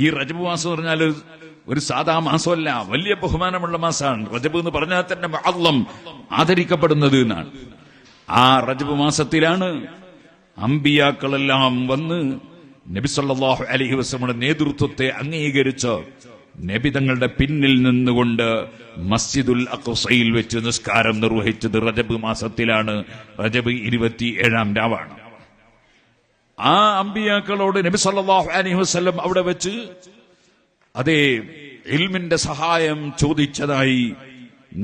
ഈ റജബ് മാസം എന്ന് പറഞ്ഞാൽ ഒരു സാധാ മാസമല്ല, വലിയ ബഹുമാനമുള്ള മാസമാണ്. റജബ് എന്ന് പറഞ്ഞാൽ തന്നെ മുഅല്ലം, ആദരിക്കപ്പെടുന്നത് എന്നാണ്. ആ റജബ് മാസത്തിലാണ് അമ്പിയാക്കളെല്ലാം വന്ന് നബി സല്ലല്ലാഹു അലൈഹി വസല്ലമയുടെ നേതൃത്വത്തെ അംഗീകരിച്ച് നബി തങ്ങളുടെ പിന്നിൽ നിന്നുകൊണ്ട് മസ്ജിദുൽ അഖ്സയിൽ വെച്ച് നിസ്കാരം നിർവഹിച്ചത് റജബ് മാസത്തിലാണ്. റജബ് 27-ാം രാവാണ്. ആ അമ്പിയാക്കളോട് നബി സല്ലല്ലാഹു അലൈഹി വസല്ലം അവിടെ വെച്ച് അതേ ഇൽമിന്റെ സഹായം ചോദിച്ചതായി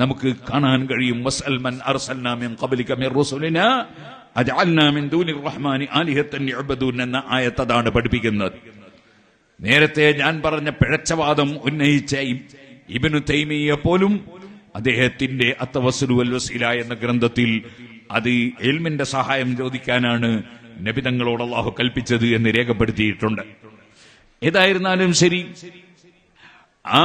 നമുക്ക് കാണാൻ കഴിയും. വസ്അൽ മൻ അർസൽനാ മിൻ ഖബ്ലിക മിർ റുസുലിനാ അജഅൽനാ മിൻ ദൂനിർ റഹ്മാനി ആലിഹത്തൻ യഅ്ബദൂൻ എന്ന ആയത്ത് അതാണ് പഠിപ്പിക്കുന്നത്. നേരത്തെ ഞാൻ പറഞ്ഞ പിഴച്ചവാദം ഉന്നയിച്ച ഇബ്നു തൈമിയ്യ പോലും അദ്ദേഹത്തിന്റെ അത്തവസ്സുൽ വൽ വസീല എന്ന ഗ്രന്ഥത്തിൽ അത് ഇൽമിന്റെ സഹായം ചോദിക്കാനാണ് നബിതങ്ങളോട് അല്ലാഹു കൽപ്പിച്ചത് എന്ന് രേഖപ്പെടുത്തിയിട്ടുണ്ട്. ഏതായിരുന്നാലും ശരി, ആ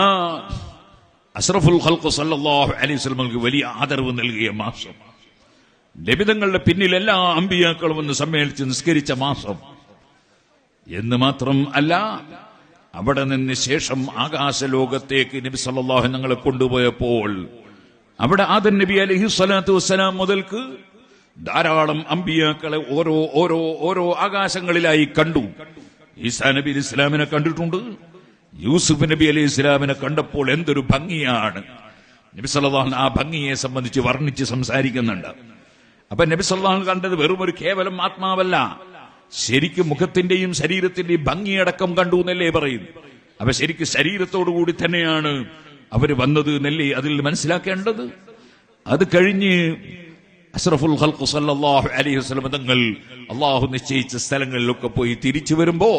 അഷ്റഫുൽ ഖൽഖ് സല്ലല്ലാഹു അലൈഹി വസല്ലമക്ക് വലിയ ആദരവ് നൽകിയ മാസം, നബിതങ്ങളുടെ പിന്നിൽ എല്ലാ അമ്പിയാക്കളും ഒന്ന് സമ്മേളിച്ച് നിസ്കരിച്ച മാസം എന്ന് മാത്രം അല്ല, അവിടെ നിന്ന് ശേഷം ആകാശലോകത്തേക്ക് നബി സല്ലല്ലാഹു ഞങ്ങളെ കൊണ്ടുപോയപ്പോൾ അവിടെ ആദം നബി അലൈഹി സ്വലാത്തു വസ്സലാം മുതൽക്ക് ധാരാളം അമ്പിയാക്കളെ ഓരോ ആകാശങ്ങളിലായി കണ്ടു. ഈസാ നബി അലൈഹി ഇസ്ലാമിനെ കണ്ടിട്ടുണ്ട്. യൂസുഫ് നബി അലൈഹി ഇസ്ലാമിനെ കണ്ടപ്പോൾ എന്തൊരു ഭംഗിയാണ്. നബി സല്ലല്ലാഹു ആ ഭംഗിയെ സംബന്ധിച്ച് വർണ്ണിച്ച് സംസാരിക്കുന്നുണ്ട്. അപ്പൊ നബി സല്ലല്ലാഹു കണ്ടത് വെറും ഒരു കേവലം ആത്മാവല്ല, ശരിക്കും മുഖത്തിന്റെയും ശരീരത്തിന്റെയും ഭംഗിയടക്കം കണ്ടു എന്നല്ലേ പറയും. അപ്പൊ ശരിക്കും ശരീരത്തോടുകൂടി തന്നെയാണ് അവര് വന്നത് എന്നല്ലേ അതിൽ മനസ്സിലാക്കേണ്ടത്. അത് കഴിഞ്ഞ് അഷ്റഫുൽ ഖൽഖ് സല്ലല്ലാഹു അലൈഹി വസല്ലം തങ്ങൾ അല്ലാഹു നിശ്ചയിച്ച സ്ഥലങ്ങളിലൊക്കെ പോയി തിരിച്ചു വരുമ്പോ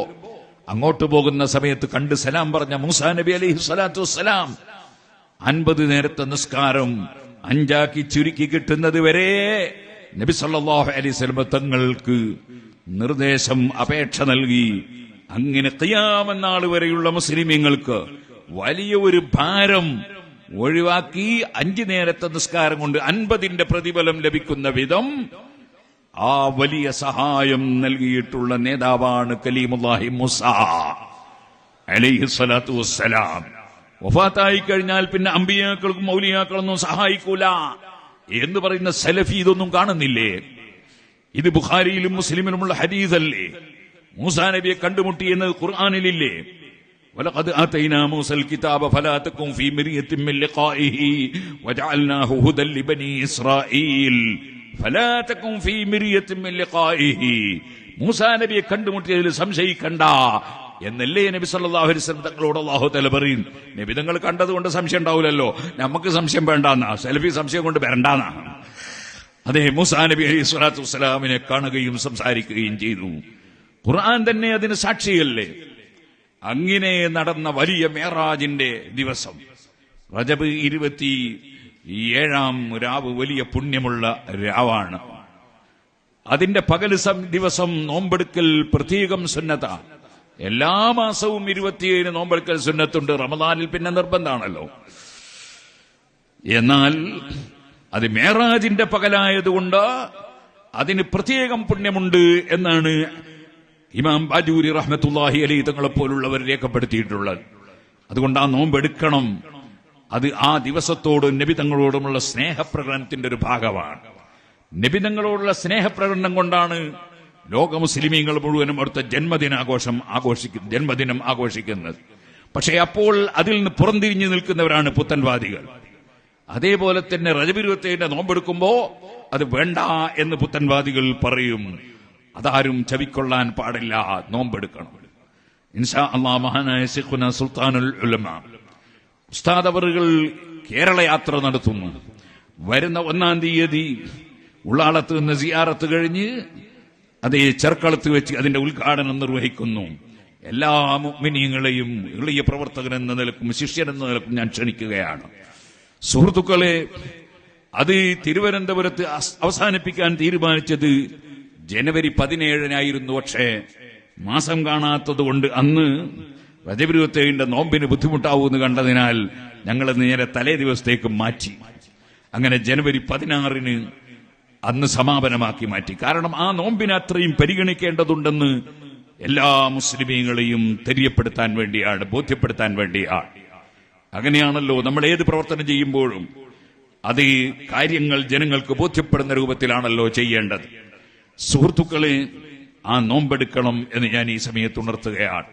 അങ്ങോട്ട് പോകുന്ന സമയത്ത് കണ്ട് സലാം പറഞ്ഞ മൂസാ നബി അലൈഹി സ്വലാത്തു വസ്സലാം 50 നേരത്തെ നിസ്കാരം 5 ചുരുക്കി കിട്ടുന്നത് വരെ നബി സല്ലല്ലാഹു അലൈഹി വസല്ലം തങ്ങൾക്ക് നിർദ്ദേശം, അപേക്ഷ നൽകി. അങ്ങനെ ഖിയാമത്ത് നാൾ വരെയുള്ള മുസ്ലിമീങ്ങൾക്ക് വലിയ ഒരു ഭാരം ഒഴിവാക്കി 5 നേരത്തെ നിസ്കാരം കൊണ്ട് 50ന്റെ പ്രതിഫലം ലഭിക്കുന്ന വിധം ആ വലിയ സഹായം നൽകിയിട്ടുള്ള നേതാവാണ് കലീമുല്ലാഹി മൂസാ അലൈഹി സ്വലാത്തു വസ്സലാം. വഫാത്തായി കഴിഞ്ഞാൽ പിന്നെ അമ്പിയാക്കൾക്കും മൗലിയാക്കളൊന്നും സഹായിക്കൂല എന്ന് പറയുന്ന സലഫി ഇതൊന്നും കാണുന്നില്ലേ? ഇത് ബുഖാരിയിലും മുസ്ലിമിലുമുള്ള ഹദീസല്ലേ? മൂസാ നബിയെ കണ്ടുമുട്ടി എന്ന് ഖുർആനിലില്ലേ? വലഖദ് ആതൈനാ മൂസൽ കിതാബ ഫലാ തകുൻ ഫീ മിർയത്തിൻ മിൻ ലിഖാഇഹി വജഅൽനാഹു ഹുദൻ ലിബനി ഇസ്രായീൽ ഫലാ തകുൻ ഫീ മിർയത്തിൻ മിൻ ലിഖാഇഹി. മൂസാ നബിയെ കണ്ടുമുട്ടിയതിൽ സംശയിക്കണ്ട എന്നല്ലേ നബി സല്ലല്ലാഹു അലൈഹി വസല്ലം തങ്ങളോട് അല്ലാഹു തആല പറയും. നബി തങ്ങൾ കണ്ടതുകൊണ്ട് സംശയം ഉണ്ടാവില്ലല്ലോ, നമുക്ക് സംശയം വേണ്ടാന്നാ, സെൽഫി സംശയം കൊണ്ട് വരണ്ടാന്നാ. അതേ, മൂസാ നബി അലൈഹി സ്വലാത്തു വസ്സലാമിനെ കാണുകയും സംസാരിക്കുകയും ചെയ്തു. ഖുർആൻ തന്നെ അതിന് സാക്ഷിയല്ലേ? അങ്ങനെ നടന്ന വലിയ മേറാജിന്റെ ദിവസം റജബ് 27-ാം രാവ് വലിയ പുണ്യമുള്ള രാവാണ്. അതിന്റെ പകല് ദിവസം നോമ്പെടുക്കൽ പ്രത്യേകം സുന്നത്ത. എല്ലാ മാസവും 27 നോമ്പെടുക്കൽ സുന്നത്തുണ്ട്. റമദാനിൽ പിന്നെ നിർബന്ധമാണല്ലോ. എന്നാൽ അത് മേറാജിന്റെ പകലായതുകൊണ്ട് അതിന് പ്രത്യേകം പുണ്യമുണ്ട് എന്നാണ് ഇമാം ബാജൂരി റഹ്മത്തുള്ളാഹി അലൈഹി തങ്ങളെ പോലുള്ളവർ രേഖപ്പെടുത്തിയിട്ടുള്ളത്. അതുകൊണ്ട് ആ നോമ്പെടുക്കണം. അത് ആ ദിവസത്തോട് നബി തങ്ങളോടുമുള്ള സ്നേഹപ്രകടനത്തിന്റെ ഒരു ഭാഗമാണ്. നബി തങ്ങളോടുള്ള സ്നേഹപ്രകടനം കൊണ്ടാണ് ലോക മുസ്ലിമീങ്ങൾ മുഴുവനും അവിടുത്തെ ജന്മദിനം ആഘോഷിക്കുന്നത്. പക്ഷെ അപ്പോൾ അതിൽ നിന്ന് പുറംതിരിഞ്ഞു നിൽക്കുന്നവരാണ് പുത്തൻവാദികൾ. അതേപോലെ തന്നെ റജബ് 27 നോമ്പെടുക്കുമ്പോ അത് വേണ്ട എന്ന് പുത്തൻവാദികൾ പറയും. അതാരും ചവിക്കൊള്ളാൻ പാടില്ല, നോമ്പെടുക്കണം. ഇൻഷാ അല്ലാഹ് മഹാനായ ശൈഖുനാ സുൽത്താനുൽ ഉലമ ഉസ്താദ് അവറുകൾ കേരള യാത്ര നടത്തുന്നു. വരുന്ന 1-ാം തീയതി ഉള്ളാളത്ത് നിന്ന് സിയാറത്ത് കഴിഞ്ഞ് അതേ ചെർക്കളത്ത് വെച്ച് അതിന്റെ ഉദ്ഘാടനം നിർവഹിക്കുന്നു. എല്ലാ മുഅ്മിനീങ്ങളെയും എളിയ പ്രവർത്തകൻ എന്ന നിലക്കും ശിഷ്യൻ എന്ന നിലക്കും ഞാൻ ക്ഷണിക്കുകയാണ്. സുഹൃത്തുക്കളെ, അത് തിരുവനന്തപുരത്ത് അവസാനിപ്പിക്കാൻ തീരുമാനിച്ചത് ജനുവരി 17-നായിരുന്നു. പക്ഷേ മാസം കാണാത്തതുകൊണ്ട് അന്ന് റജബ് 27 നോമ്പിന് ബുദ്ധിമുട്ടാവൂന്ന് കണ്ടതിനാൽ ഞങ്ങൾ നേരെ തലേ ദിവസത്തേക്ക് മാറ്റി. അങ്ങനെ ജനുവരി 16-ന് അന്ന് സമാപനമാക്കി മാറ്റി. കാരണം ആ നോമ്പിനെ അത്രയും പരിഗണിക്കേണ്ടതുണ്ടെന്ന് എല്ലാ മുസ്ലിമീങ്ങളെയും തെര്യപ്പെടുത്താൻ വേണ്ടിയാണ്, ബോധ്യപ്പെടുത്താൻ വേണ്ടിയാണ്. അങ്ങനെയാണല്ലോ നമ്മൾ ഏത് പ്രവർത്തനം ചെയ്യുമ്പോഴും അത് ഈ കാര്യങ്ങൾ ജനങ്ങൾക്ക് ബോധ്യപ്പെടുന്ന രൂപത്തിലാണല്ലോ ചെയ്യേണ്ടത്. സുഹൃത്തുക്കളെ, ആ നോമ്പെടുക്കണം എന്ന് ഞാൻ ഈ സമയത്ത് ഉണർത്തുകയാണ്.